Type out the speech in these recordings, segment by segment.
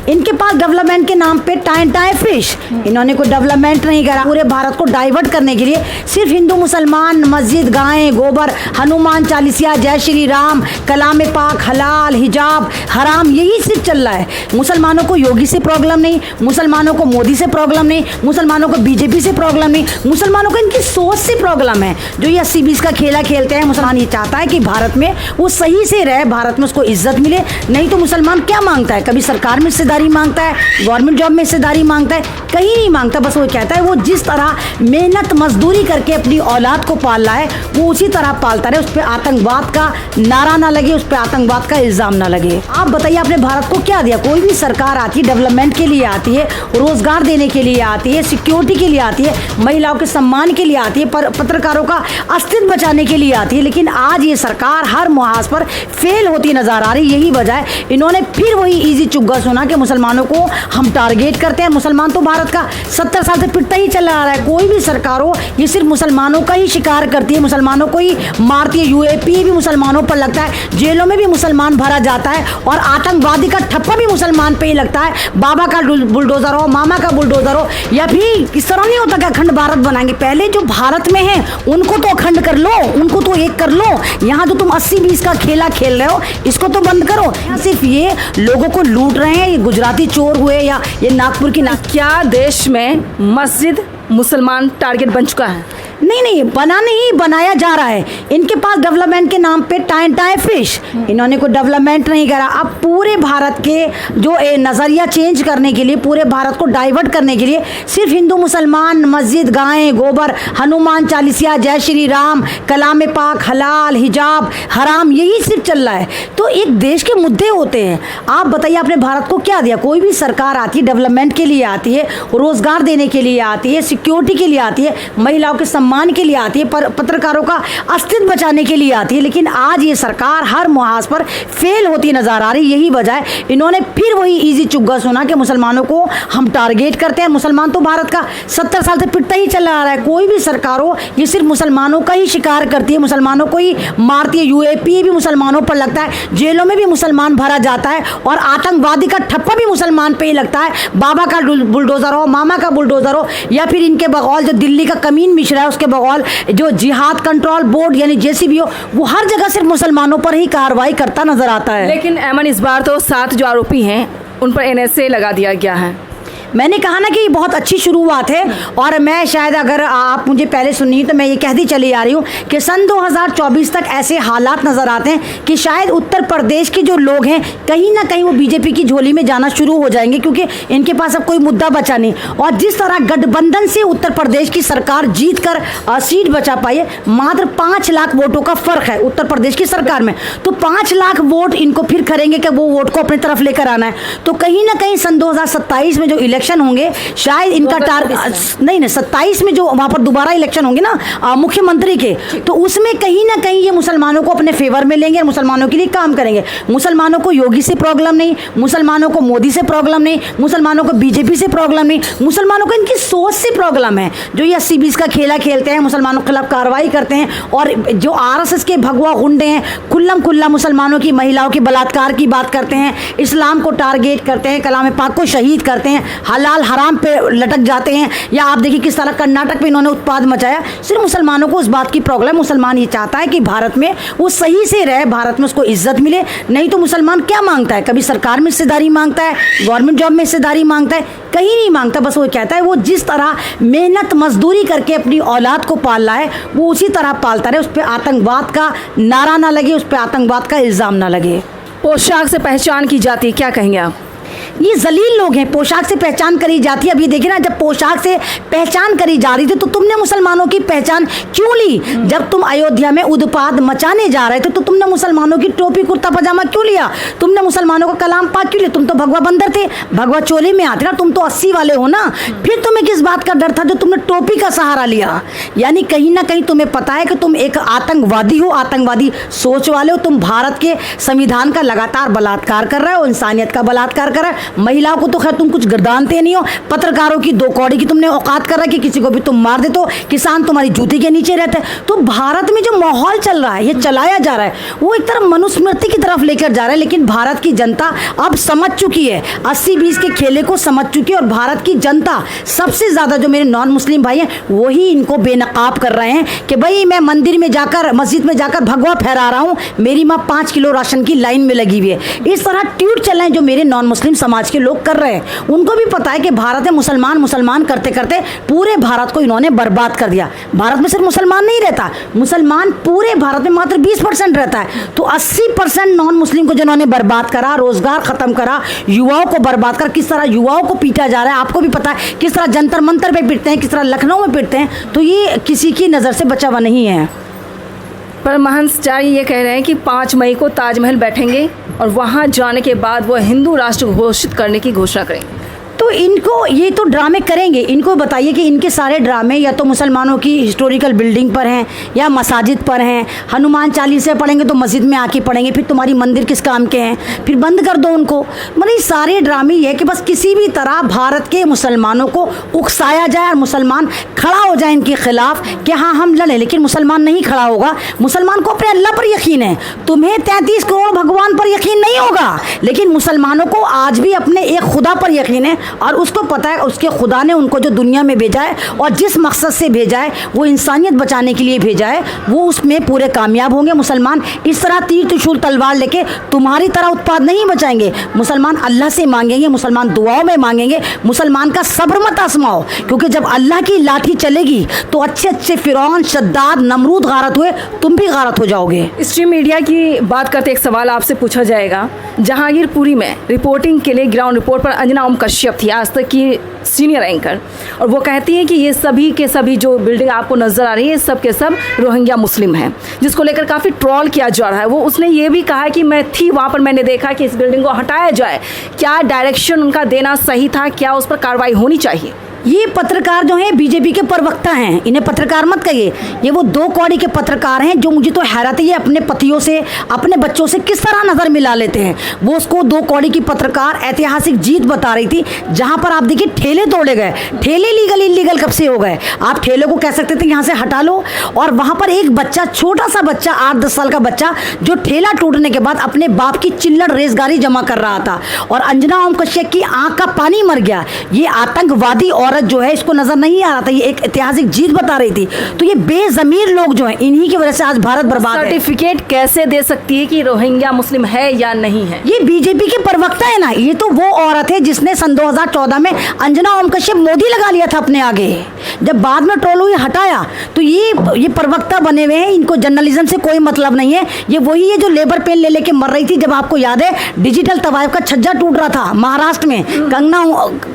इनके पास डेवलपमेंट के नाम पे टाइम फिश। इन्होंने कोई डेवलपमेंट नहीं करा। पूरे भारत को डाइवर्ट करने के लिए सिर्फ हिंदू मुसलमान, मस्जिद, गायें, गोबर, हनुमान चालीसा, जय श्री राम, कलाम पाक, हलाल, हिजाब, हराम, यही सिर्फ चल रहा है। मुसलमानों को योगी से प्रॉब्लम नहीं, मुसलमानों को मोदी से प्रॉब्लम नहीं, मुसलमानों को बीजेपी से प्रॉब्लम नहीं, मुसलमानों को इनकी सोच से प्रॉब्लम है। जो ये 80-20 का खेला खेलते हैं, मुसलमान ये चाहता है कि भारत में वो सही से रहे, भारत में उसको इज्जत मिले। नहीं तो मुसलमान क्या मांगता है? कभी सरकार में हिस्सेदारी मांगता है, गवर्नमेंट जॉब में हिस्सेदारी मांगता है, कहीं नहीं मांगता। बस वो कहता है वो जिस तरह मेहनत मजदूरी करके अपनी औलाद को पाल रहा है वो उसी तरह पालता रहे। उस पर आतंकवाद का नारा ना लगे, उस पर आतंकवाद का इल्जाम ना लगे। आप बताइए आपने भारत को क्या दिया? कोई भी सरकार आती है डेवलपमेंट के लिए आती है, रोजगार देने के लिए आती है, सिक्योरिटी के लिए आती है, महिलाओं के सम्मान के लिए आती है, पत्रकारों का अस्तित्व बचाने के लिए आती है। लेकिन आज ये सरकार हर मुहाज पर फेल होती नजर आ रही। यही वजह है इन्होंने फिर वही इजी चुग्गा सुना कि मुसलमानों को हम टारगेट करते हैं। मुसलमान तो भारत का 70 साल से पिटता ही चला आ रहा है। कोई भी सरकार हो ये सिर्फ मुसलमानों का ही शिकार करती है, मुसलमानों को ही मारती है। यूएपी भी मुसलमानों पर लगता है, जेलों में भी मुसलमान भरा जाता है और आतंकवादी का ठप्पा भी मुसलमान पे ही लगता है। बाबा का बुलडोजर हो, मामा का बुलडोजर हो, या फिर इस तरह नहीं होता कि अखंड भारत बनाएंगे। पहले जो भारत में है उनको तो अखंड कर लो, उनको तो एक कर लो। यहाँ जो तुम 80-20 का खेला खेल रहे हो इसको तो बंद करो। यहाँ सिर्फ ये लोगों को लूट रहे हैं, ये गुजराती चोर हुए या ये नागपुर की क्या देश में मस्जिद मुसलमान टारगेट बन चुका है? नहीं, बना नहीं, बनाया जा रहा है। इनके पास डेवलपमेंट के नाम पे टाइम फिश। इन्होंने कोई डेवलपमेंट नहीं करा। अब पूरे भारत के जो नज़रिया चेंज करने के लिए, पूरे भारत को डाइवर्ट करने के लिए सिर्फ हिंदू मुसलमान, मस्जिद, गायें, गोबर, हनुमान चालीसा, जय श्री राम, कलाम पाक, हलाल, हिजाब, हराम, यही सिर्फ चल रहा है। तो एक देश के मुद्दे होते हैं। आप बताइए आपने भारत को क्या दिया? कोई भी सरकार आती है डेवलपमेंट के लिए आती है, रोजगार देने के लिए आती है, सिक्योरिटी के लिए आती है, महिलाओं के सम्मान के लिए आती है, पत्रकारों का अस्तित्व बचाने के लिए आती है। लेकिन आज ये सरकार हर मुहाज पर फेल होती नजर आ रही। यही वजह है इन्होंने फिर वही इजी चुग्गा सुना कि मुसलमानों को हम टारगेट करते हैं। मुसलमान तो भारत का 70 साल से पिटता ही चला आ रहा है। कोई भी सरकार हो ये सिर्फ मुसलमानों का ही शिकार करती है, मुसलमानों को ही मारती है। यूएपी भी मुसलमानों पर लगता है, जेलों में भी मुसलमान भरा जाता है और आतंकवादी का ठप्पा भी मुसलमान पे ही लगता है। बाबा का बुलडोजर हो, मामा का बुलडोजर हो, या फिर इनके बगौल जो दिल्ली का कमीन मिश्रा है उसके बगौल जो जिहाद कंट्रोल बोर्ड यानी जेसीबी हो, वो हर जगह सिर्फ मुसलमानों पर ही कार्रवाई करता नजर आता है। लेकिन अमन, इस बार तो 7 जो आरोपी हैं उन पर एनएसए लगा दिया गया है। मैंने कहा ना कि ये बहुत अच्छी शुरुआत है। और मैं शायद अगर आप मुझे पहले सुनिए तो मैं ये कहती चली आ रही हूँ कि सन 2024 तक ऐसे हालात नज़र आते हैं कि शायद उत्तर प्रदेश के जो लोग हैं कहीं ना कहीं वो बीजेपी की झोली में जाना शुरू हो जाएंगे, क्योंकि इनके पास अब कोई मुद्दा बचा नहीं। और जिस तरह गठबंधन से उत्तर प्रदेश की सरकार जीत कर सीट बचा पाई है, मात्र 5 लाख वोटों का फ़र्क है उत्तर प्रदेश की सरकार में। तो 5 लाख वोट इनको फिर करेंगे कि वो वोट को अपनी तरफ लेकर आना है। तो कहीं ना कहीं सन 2027 में जो इलेक्शन होंगे शायद इनका नहीं 27 में जो वहां पर दोबारा इलेक्शन होंगे ना मुख्यमंत्री के, तो उसमें कहीं ना कहीं ये मुसलमानों को अपने फेवर में लेंगे और मुसलमानों के लिए काम करेंगे। मुसलमानों को योगी से प्रॉब्लम नहीं, मुसलमानों को मोदी से प्रॉब्लम नहीं, मुसलमानों को बीजेपी से प्रॉब्लम नहीं, मुसलमानों को इनकी सोच से प्रॉब्लम है। जो ये 80-20 का खेला खेलते हैं, मुसलमानों के खिलाफ कार्रवाई करते हैं और जो आरएसएस के भगवा गुंडे हैं खुल्ला मुसलमानों की महिलाओं के बलात्कार की बात करते हैं, इस्लाम को टारगेट करते हैं, कलाम पाक को शहीद करते हैं, हलाल हराम पे लटक जाते हैं। या आप देखिए किस तरह कर्नाटक में इन्होंने उत्पाद मचाया। सिर्फ मुसलमानों को इस बात की प्रॉब्लम, मुसलमान ये चाहता है कि भारत में वो सही से रहे, भारत में उसको इज्जत मिले। नहीं तो मुसलमान क्या मांगता है? कभी सरकार में हिस्सेदारी मांगता है, गवर्नमेंट जॉब में हिस्सेदारी मांगता है, कहीं नहीं मांगता। बस वो कहता है वो जिस तरह मेहनत मजदूरी करके अपनी औलाद को पाल रहा है वो उसी तरह पालता रहे, उस पर आतंकवाद का नारा ना लगे, उस पर आतंकवाद का इल्जाम ना लगे। पोशाक से पहचान की जाती, क्या कहेंगे आप? ये जलील लोग हैं, पोशाक से पहचान करी जाती है। अब ये देखिए ना, जब पोशाक से पहचान करी जा रही थी तो तुमने मुसलमानों की पहचान क्यों ली? जब तुम अयोध्या में उत्पाद मचाने जा रहे थे तो तुमने मुसलमानों की टोपी कुर्ता पजामा क्यों लिया? तुमने मुसलमानों का कलाम पाक क्यों लिया? तुम तो भगवा बंदर थे, भगवा चोली में आते ना, तुम तो 80 वाले हो ना। फिर तुम्हें किस बात का डर था जो तुमने टोपी का सहारा लिया? यानी कहीं ना कहीं तुम्हें पता है कि तुम एक आतंकवादी हो, आतंकवादी सोच वाले हो। तुम भारत के संविधान का लगातार बलात्कार कर रहे हो, इंसानियत का बलात्कार कर रहे हो। महिलाओं को तो खैर तुम कुछ गर्दानते नहीं हो, पत्रकारों की 2 कौड़ी की तुमने औकात कर रहा है कि किसी को भी तुम मार देते हो, किसान तुम्हारी जूती के नीचे रहते हैं। तो भारत में जो माहौल चल रहा है, ये चलाया जा रहा है, वो एक तरफ मनुस्मृति की तरफ लेकर जा रहा है। लेकिन भारत की जनता अब समझ चुकी है, 80-20 के खेले को समझ चुकी है। और भारत की जनता सबसे ज़्यादा, जो मेरे नॉन मुस्लिम भाई हैं, वही इनको बेनकाब कर रहे हैं कि भाई मैं मंदिर में जाकर, मस्जिद में जाकर भगवा फहरा रहा हूँ, मेरी माँ 5 किलो राशन की लाइन में लगी हुई है। इस तरह ट्वीट चल रहे हैं जो मेरे नॉन मुस्लिम समाज के लोग कर रहे हैं। उनको भी पता है कि भारत में मुसलमान करते करते पूरे भारत को इन्होंने बर्बाद कर दिया। भारत में सिर्फ मुसलमान नहीं रहता, मुसलमान पूरे भारत में मात्र 20% रहता है। तो 80% नॉन मुस्लिम को जिन्होंने बर्बाद करा, रोजगार खत्म करा, युवाओं को बर्बाद कर, किस तरह युवाओं को पीटा जा रहा है आपको भी पता है, किस तरह जंतर मंतर पे पीटते हैं, किस तरह लखनऊ में पीटते हैं। तो ये किसी की नज़र से बचा हुआ नहीं है। पर महंताचार्य ये कह रहे हैं कि 5 मई को ताजमहल बैठेंगे और वहाँ जाने के बाद वो हिंदू राष्ट्र घोषित करने की घोषणा करेंगे। तो इनको ये तो ड्रामे करेंगे। इनको बताइए कि इनके सारे ड्रामे या तो मुसलमानों की हिस्टोरिकल बिल्डिंग पर हैं या मसाजिद पर हैं। हनुमान चालीसा पढ़ेंगे तो मस्जिद में आके पढ़ेंगे, फिर तुम्हारी मंदिर किस काम के हैं, फिर बंद कर दो उनको। मतलब ये सारे ड्रामे ये है कि बस किसी भी तरह भारत के मुसलमानों को उकसाया जाए और मुसलमान खड़ा हो जाए इनके खिलाफ कि हाँ हम लड़े। लेकिन मुसलमान नहीं खड़ा होगा। मुसलमान को अपने अल्लाह पर यकीन है, तुम्हें 33 करोड़ भगवान पर यकीन नहीं होगा, लेकिन मुसलमानों को आज भी अपने एक खुदा पर यकीन है और उसको पता है उसके खुदा ने उनको जो दुनिया में भेजा है और जिस मकसद से भेजा है, वो इंसानियत बचाने के लिए भेजा है, वो उसमें पूरे कामयाब होंगे। मुसलमान इस तरह तीर त्रिशूल तलवार लेके तुम्हारी तरह उत्पाद नहीं बचाएंगे। मुसलमान अल्लाह से मांगेंगे, मुसलमान दुआओं में मांगेंगे। मुसलमान का सब्र मत आजमाओ, क्योंकि जब अल्लाह की लाठी चलेगी तो अच्छे अच्छे फिरौन, शद्दाद, नमरूद गारत हुए, तुम भी गारत हो जाओगे। स्ट्रीम मीडिया की बात करते एक सवाल आपसे पूछा जाएगा। जहांगीरपुरी में रिपोर्टिंग के लिए ग्राउंड रिपोर्ट पर अंजना ओम कश्यप थी, आज तक की सीनियर एंकर, और वो कहती हैं कि ये सभी के सभी जो बिल्डिंग आपको नज़र आ रही है, सब के सब रोहिंग्या मुस्लिम हैं, जिसको लेकर काफ़ी ट्रोल किया जा रहा है। वो उसने ये भी कहा कि मैं थी वहाँ पर, मैंने देखा कि इस बिल्डिंग को हटाया जाए। क्या डायरेक्शन उनका देना सही था? क्या उस पर कार्रवाई होनी चाहिए? ये पत्रकार जो हैं बीजेपी के प्रवक्ता हैं, इन्हें पत्रकार मत कहिए। ये वो 2 कौड़ी के पत्रकार हैं जो मुझे तो हैरत है, ये अपने पतियों से, अपने बच्चों से किस तरह नज़र मिला लेते हैं। वो उसको 2 कौड़ी की पत्रकार ऐतिहासिक जीत बता रही थी, जहां पर आप देखिए ठेले तोड़े गए। ठेले लीगल इलीगल कब से हो गए? आप ठेले को कह सकते थे यहाँ से हटा लो। और वहाँ पर एक बच्चा, छोटा सा बच्चा, 8-10 साल का बच्चा, जो ठेला टूटने के बाद अपने बाप की चिल्लड़ रेजगारी जमा कर रहा था, और अंजना ओम कश्यप की आँख का पानी मर गया। ये आतंकवादी औरत जो है, इसको नजर नहीं आ रहा था, ये एक ऐतिहासिक जीत बता रही थी। तो ये बेजमीर लोग जो हैं, इन्हीं की वजह से आज भारत बर्बाद है। सर्टिफिकेट कैसे दे सकती है कि रोहिंग्या मुस्लिम है या नहीं है? ये बीजेपी के प्रवक्ता है ना। ये तो वो औरत है जिसने सन 2014 में अंजना ओम कश्यप मोदी लगा लिया था अपने आगे, जब बाद में ट्रोल हुई हटाया। तो ये प्रवक्ता बने हुए हैं, इनको जर्नलिज्म से कोई मतलब नहीं है। ये वही है जो लेबर पेन ले लेके मर रही थी, जब आपको याद है डिजिटल तवायफ का छज्जा टूट रहा था महाराष्ट्र में, कंगना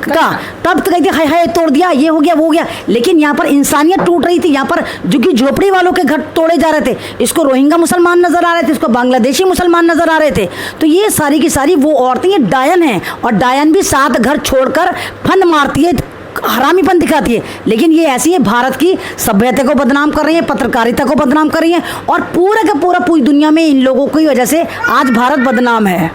का, तब तो कहती हाय हाय तोड़ दिया, ये हो गया वो हो गया। लेकिन यहाँ पर इंसानियत टूट रही थी, यहाँ पर झुग्गी झोपड़ी वालों के घर तोड़े जा रहे थे। इसको रोहिंग्या मुसलमान नजर आ रहे थे, इसको बांग्लादेशी मुसलमान नजर आ रहे थे। तो ये सारी की सारी वो औरतें, ये डायन हैं, और डायन भी 7 घर छोड़कर फन मारती है, हरामीपन दिखाती है। लेकिन ये ऐसी है, भारत की सभ्यता को बदनाम कर रही है, पत्रकारिता को बदनाम कर रही है, और पूरा का पूरा पूरी दुनिया में इन लोगों की वजह से आज भारत बदनाम है।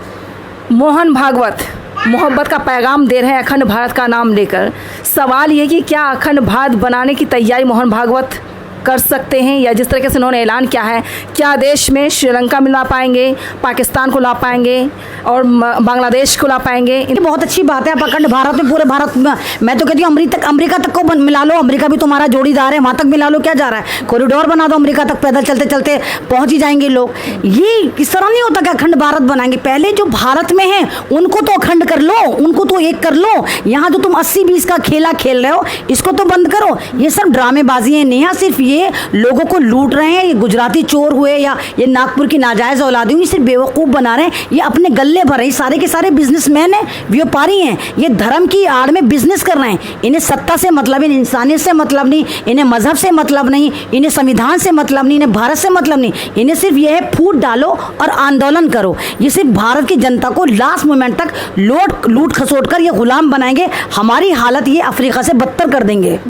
मोहन भागवत मोहब्बत का पैगाम दे रहे हैं अखंड भारत का नाम लेकर। सवाल ये कि क्या अखंड भारत बनाने की तैयारी मोहन भागवत कर सकते हैं, या जिस तरीके से उन्होंने ऐलान किया है, क्या देश में श्रीलंका मिला पाएंगे, पाकिस्तान को ला पाएंगे और बांग्लादेश को ला पाएंगे? ये बहुत अच्छी बात है। आप अखंड भारत में, पूरे भारत में, मैं तो कहती हूँ अमेरिका तक को मिला लो। अमेरिका भी तुम्हारा जोड़ीदार है, वहाँ तक मिला लो। क्या जा रहा है? कॉरिडोर बना दो, अमेरिका तक पैदल चलते चलते पहुँच ही जाएंगे लोग। ये इस तरह नहीं होता कि अखंड भारत बनाएंगे। पहले जो भारत में है उनको तो अखंड कर लो, उनको तो एक कर लो। यहाँ जो तुम 80-20 का खेला खेल रहे हो, इसको तो बंद करो। ये सब ड्रामेबाजी है। नेहा सिर्फ ये लोगों को लूट रहे हैं। ये गुजराती चोर हुए या ये नागपुर की नाजायज औलादी हुई, सिर्फ बेवकूफ़ बना रहे हैं। ये अपने गले भर रहे हैं। सारे के सारे बिजनेसमैन हैं, व्यापारी हैं। ये धर्म की आड़ में बिजनेस कर रहे हैं। इन्हें सत्ता से मतलब नहीं, इंसानियत से मतलब नहीं, इन्हें मजहब से मतलब नहीं, इन्हें संविधान से मतलब नहीं, इन्हें भारत से मतलब नहीं। इन्हें सिर्फ यह है फूट डालो और आंदोलन करो। ये सिर्फ भारत की जनता को लास्ट मोमेंट तक लूट खसोट कर ये गुलाम बनाएंगे। हमारी हालत ये अफ्रीका से बदतर कर देंगे।